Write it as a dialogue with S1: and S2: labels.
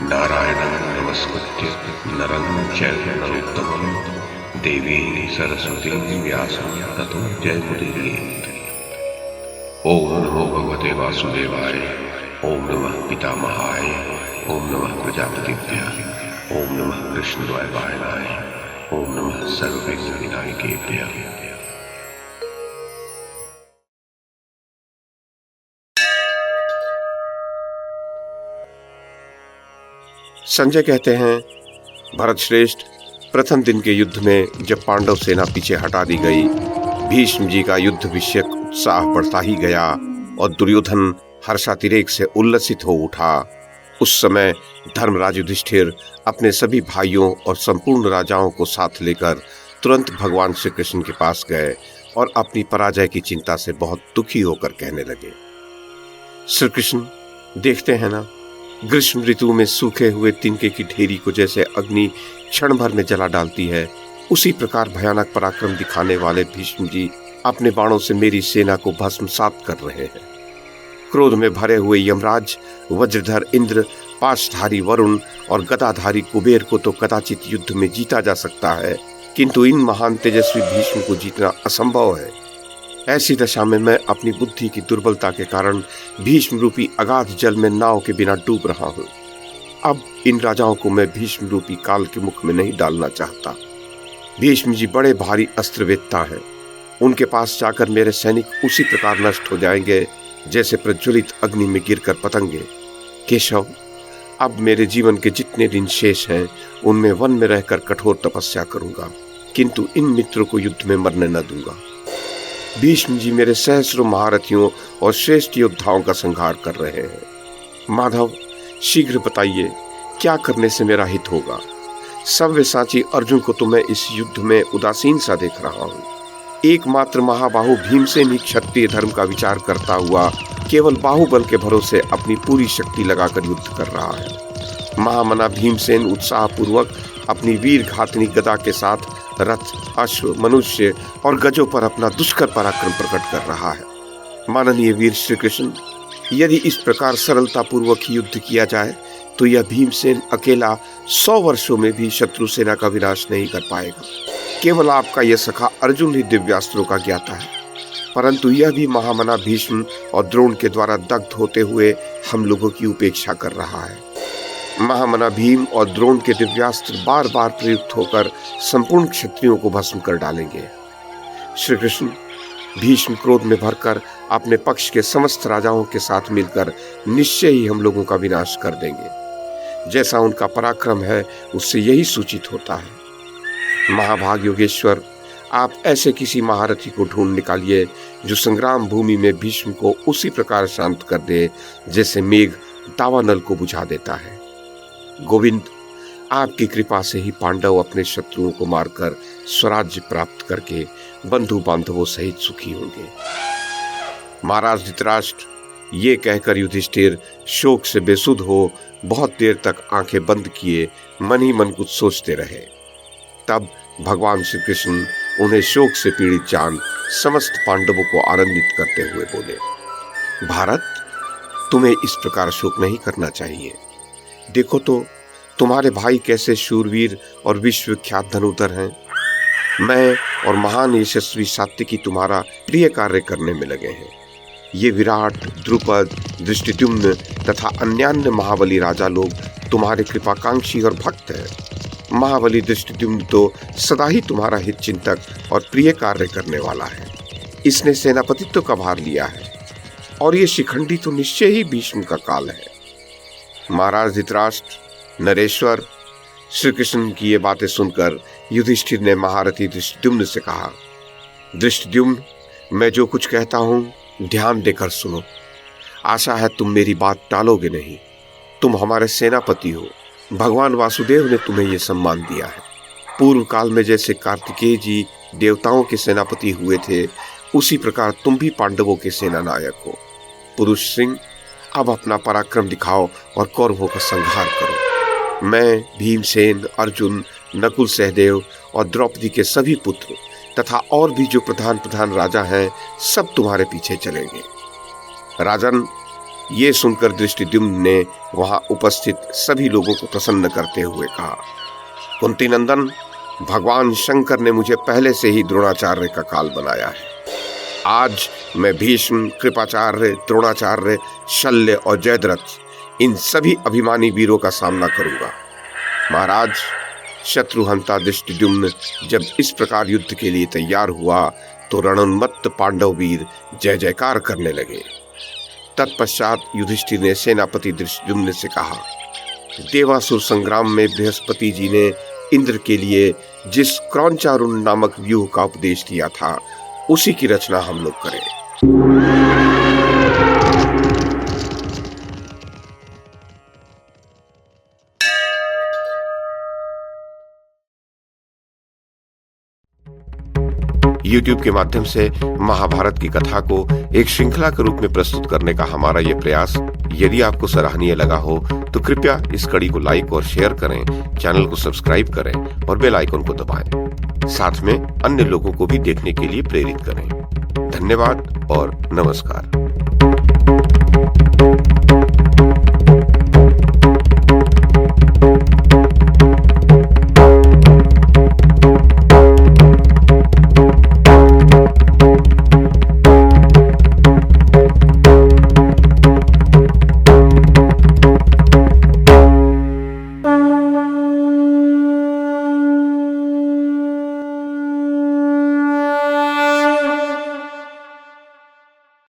S1: नारायणं नमस्कृत्य नरं चैव नरोत्तमं देवीं सरस्वतीं व्यासं ततो जयमुदीरयेत्। ओम नमो भगवते वासुदेवाय, ओम नमः पितामहाय, ओम नमः प्रजापतिभ्यः, ओम नमः कृष्णद्वैपायनाय, ओम नमः सर्वविघ्नविनायकेभ्यः।
S2: संजय कहते हैं, भरत श्रेष्ठ, प्रथम दिन के युद्ध में जब पांडव सेना पीछे हटा दी गई, भीष्म जी का युद्ध विषयक उत्साह बढ़ता ही गया और दुर्योधन हर्षातिरेक से उल्लसित हो उठा। उस समय धर्मराज युधिष्ठिर अपने सभी भाइयों और संपूर्ण राजाओं को साथ लेकर तुरंत भगवान श्री कृष्ण के पास गए और अपनी पराजय की चिंता से बहुत दुखी होकर कहने लगे, श्री कृष्ण, देखते हैं ना, ग्रीष्म ऋतु में सूखे हुए तिनके की ढेरी को जैसे अग्नि क्षण भर में जला डालती है, उसी प्रकार भयानक पराक्रम दिखाने वाले भीष्म जी अपने बाणों से मेरी सेना को भस्मसात कर रहे हैं। क्रोध में भरे हुए यमराज, वज्रधर इंद्र, पाशधारी वरुण और गदाधारी कुबेर को तो कदाचित युद्ध में जीता जा सकता है, किंतु इन महान तेजस्वी भीष्म को जीतना असंभव है। ऐसी दशा में मैं अपनी बुद्धि की दुर्बलता के कारण भीष्म रूपी अगाध जल में नाव के बिना डूब रहा हूँ। अब इन राजाओं को मैं भीष्म रूपी काल के मुख में नहीं डालना चाहता। भीष्म जी बड़े भारी अस्त्रवेत्ता हैं। उनके पास जाकर मेरे सैनिक उसी प्रकार नष्ट हो जाएंगे जैसे प्रज्वलित अग्नि में गिरकर पतंगे। केशव, अब मेरे जीवन के जितने दिन शेष हैं उनमें वन में रहकर कठोर तपस्या करूंगा, किंतु इन मित्रों को युद्ध में मरने न दूंगा। भीष्म जी मेरे सहस्रों महारथियों और श्रेष्ठ योद्धाओं का संहार कर रहे हैं। माधव, शीघ्र बताइए, क्या करने से मेरा हित होगा? सव्यसाची अर्जुन को तो मैं इस युद्ध में उदासीन सा देख रहा हूँ। एकमात्र महाबाहु भीमसेन ही क्षत्रिय धर्म का विचार करता हुआ केवल बाहुबल के भरोसे अपनी पूरी शक्ति लगाकर युद्ध कर रहा है। महामना भीमसेन उत्साहपूर्वक अपनी वीर घातनी गदा के साथ रथ, अश्व, मनुष्य और गजों पर अपना दुष्कर पराक्रम प्रकट कर रहा है। माननीय वीर श्री कृष्ण, यदि इस प्रकार सरलता पूर्वक ही युद्ध किया जाए तो यह भीमसेन अकेला 100 वर्षों में भी शत्रु सेना का विनाश नहीं कर पाएगा। केवल आपका यह सखा अर्जुन ही दिव्यास्त्रों का ज्ञाता है, परंतु यह भी महामना भीष्म और द्रोण के द्वारा दग्ध होते हुए हम लोगों की उपेक्षा कर रहा है। महामना भीम और द्रोण के दिव्यास्त्र बार बार प्रयुक्त होकर संपूर्ण क्षत्रियों को भस्म कर डालेंगे। श्री कृष्ण, भीष्म क्रोध में भरकर अपने पक्ष के समस्त राजाओं के साथ मिलकर निश्चय ही हम लोगों का विनाश कर देंगे। जैसा उनका पराक्रम है उससे यही सूचित होता है। महाभाग योगेश्वर, आप ऐसे किसी महारथी को ढूंढ निकालिए जो संग्राम भूमि में भीष्म को उसी प्रकार शांत कर दे जैसे मेघ दावानल को बुझा देता है। गोविंद, आपकी कृपा से ही पांडव अपने शत्रुओं को मारकर स्वराज्य प्राप्त करके बंधु बांधवों सहित सुखी होंगे। महाराज धृतराष्ट्र, ये कहकर युधिष्ठिर शोक से बेसुध हो बहुत देर तक आंखें बंद किए मन ही मन कुछ सोचते रहे। तब भगवान श्री कृष्ण उन्हें शोक से पीड़ित जान समस्त पांडवों को आनंदित करते हुए बोले, भारत, तुम्हें इस प्रकार शोक नहीं करना चाहिए। देखो तो तुम्हारे भाई कैसे शूरवीर और विश्वविख्यात धनुधर हैं। मैं और महान यशस्वी सात्विकी तुम्हारा प्रिय कार्य करने में लगे हैं। ये विराट, द्रुपद, दृष्टिद्युम्न तथा अन्यान्य महाबली राजा लोग तुम्हारे कृपाकांक्षी और भक्त हैं। महाबली दृष्टिद्युम्न तो सदा ही तुम्हारा हित चिंतक और प्रिय कार्य करने वाला है। इसने सेनापतित्व का भार लिया है और ये शिखंडी तो निश्चय ही भीष्म का काल है। महाराज धृतराष्ट्र, नरेश्वर, श्री कृष्ण की ये बातें सुनकर युधिष्ठिर ने महारथी दृष्टिद्युम्न से कहा, दृष्टिद्युम्न, मैं जो कुछ कहता हूँ ध्यान देकर सुनो। आशा है तुम मेरी बात टालोगे नहीं। तुम हमारे सेनापति हो। भगवान वासुदेव ने तुम्हें यह सम्मान दिया है। पूर्व काल में जैसे कार्तिकेय जी देवताओं के सेनापति हुए थे, उसी प्रकार तुम भी पांडवों के सेना नायक हो। पुरुष सिंह, अब अपना पराक्रम दिखाओ और कौरवों का संहार करो। मैं, भीमसेन, अर्जुन, नकुल, सहदेव और द्रौपदी के सभी पुत्र तथा और भी जो प्रधान राजा हैं सब तुम्हारे पीछे चलेंगे। राजन, ये सुनकर दृष्टिद्युम्न ने वहां उपस्थित सभी लोगों को प्रसन्न करते हुए कहा, कुंती नंदन, भगवान शंकर ने मुझे पहले से ही द्रोणाचार्य का काल बनाया है। आज मैं भीष्म, कृपाचार्य, द्रोणाचार्य, शल्य और जयद्रथ, इन सभी अभिमानी वीरों का सामना करूंगा। महाराज, शत्रुहंता दृष्टिद्युम्न जब इस प्रकार युद्ध के लिए तैयार हुआ तो रणोन्मत्त पांडव वीर जय जयकार करने लगे। तत्पश्चात युधिष्ठिर ने सेनापति दृष्टिद्युम्न से कहा, देवासुर संग्राम में बृहस्पति जी ने इंद्र के लिए जिस क्रौंचारुण नामक व्यूह का उपदेश दिया था उसी की रचना हम लोग करें। YouTube के माध्यम से महाभारत की कथा को एक श्रृंखला के रूप में प्रस्तुत करने का हमारा ये प्रयास यदि आपको सराहनीय लगा हो तो कृपया इस कड़ी को लाइक और शेयर करें, चैनल को सब्सक्राइब करें और बेल आइकन को दबाएं। साथ में अन्य लोगों को भी देखने के लिए प्रेरित करें। धन्यवाद और नमस्कार।